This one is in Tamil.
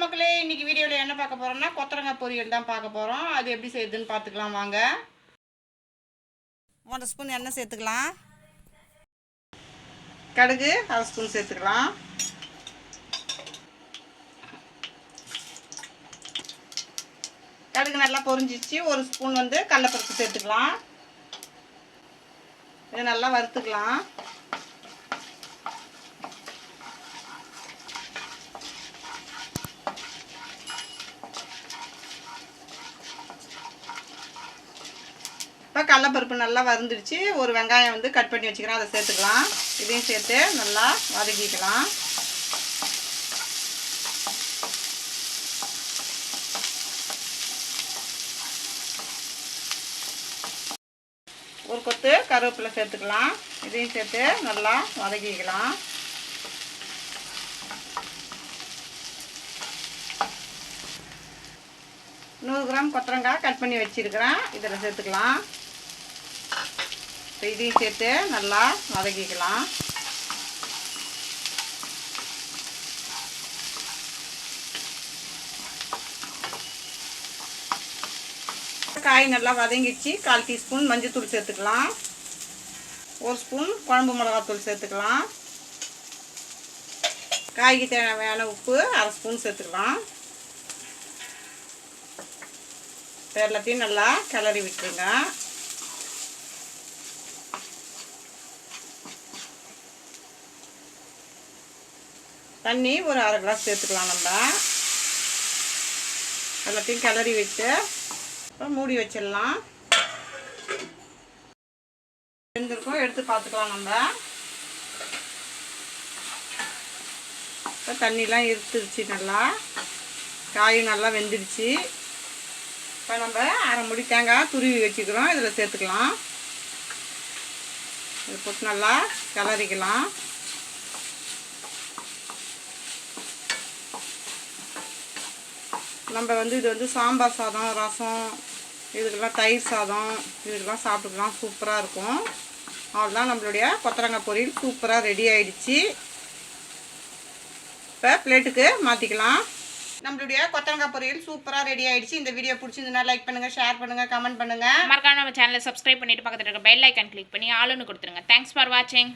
மக்களே இன்னைக்கு வீடியோவில் என்ன பார்க்க போகிறோம்னா கொத்தரங்காய் பொரியல் தான் பார்க்க போகிறோம். அது எப்படி செய்யுதுன்னு பார்த்துக்கலாம் வாங்க. 1 ஸ்பூன் எண்ணெய் சேர்த்துக்கலாம். கடுகு 1/2 ஸ்பூன் சேர்த்துக்கலாம். கடுகு நல்லா பொரிஞ்சிச்சு. 1 ஸ்பூன் கடலைப்பருப்பு சேர்த்துக்கலாம். இதை நல்லா வறுத்துக்கலாம். இப்போ கடலைப்பருப்பு நல்லா வறுந்துடுச்சு. ஒரு வெங்காயம் கட் பண்ணி வச்சுக்கிறேன், அதை சேர்த்துக்கலாம். இதையும் சேர்த்து நல்லா வதக்கிக்கலாம். ஒரு கொத்து கருவேப்பிலை சேர்த்துக்கலாம். இதையும் சேர்த்து நல்லா வதக்கிக்கலாம். கிராம் கொத்தரங்காய் கட் பண்ணி வச்சிருக்கிறேன், இதில் சேர்த்துக்கலாம். இதையும் சேர்த்து நல்லா வதக்கிக்கலாம். காய் நல்லா வதங்கிடுச்சு. 1/4 டீஸ்பூன் மஞ்சள்தூள் சேர்த்துக்கலாம். 1 ஸ்பூன் குழம்பு மிளகாத்தூள் சேர்த்துக்கலாம். காய்க்கு தேவையான உப்பு 1/2 ஸ்பூன் சேர்த்துக்கலாம். எல்லாத்தையும் நல்லா கிளறி விட்டுருங்க. தண்ணி ஒரு 1/2 கிளாஸ் சேர்த்துக்கலாம். நம்ம எல்லாத்தையும் கிளறி விட்டு மூடி வச்சிடலாம். வெந்திருக்கும், எடுத்து பார்த்துக்கலாம். நம்ம இப்போ தண்ணிலாம் இருத்துருச்சு. நல்லா காயும் நல்லா வெந்துடுச்சு. இப்போ நம்ம 1/2 மூடி தேங்காய் துருவி வச்சுக்கிறோம், இதில் சேர்த்துக்கலாம். இதை போட்டு நல்லா கிளறிக்கலாம். நம்ம இது சாம்பார் சாதம், ரசம், இதுக்கெல்லாம் தயிர் சாதம், இதுக்கெல்லாம் சாப்பிட்டுக்கலாம். சூப்பராக இருக்கும். அவ்வளோதான், நம்மளுடைய கொத்தரங்காய் பொரியல் சூப்பராக ரெடி ஆகிடுச்சு. இப்போ பிளேட்டுக்கு மாற்றிக்கலாம். நம்மளுடைய கொத்தரங்காய் பொரியல் சூப்பராக ரெடி ஆகிடுச்சு. இந்த வீடியோ பிடிச்சிருந்ததுனா லைக் பண்ணுங்கள், ஷேர் பண்ணுங்கள், கமெண்ட் பண்ணுங்கள். மறக்காம நம்ம சேனலை சப்ஸ்கிரைப் பண்ணிட்டு பக்கத்தில் இருக்க பெல் ஐக்கான் கிளிக் பண்ணி ஆளுன்னு கொடுத்துருங்க. தேங்க்ஸ் ஃபார் வாட்சிங்.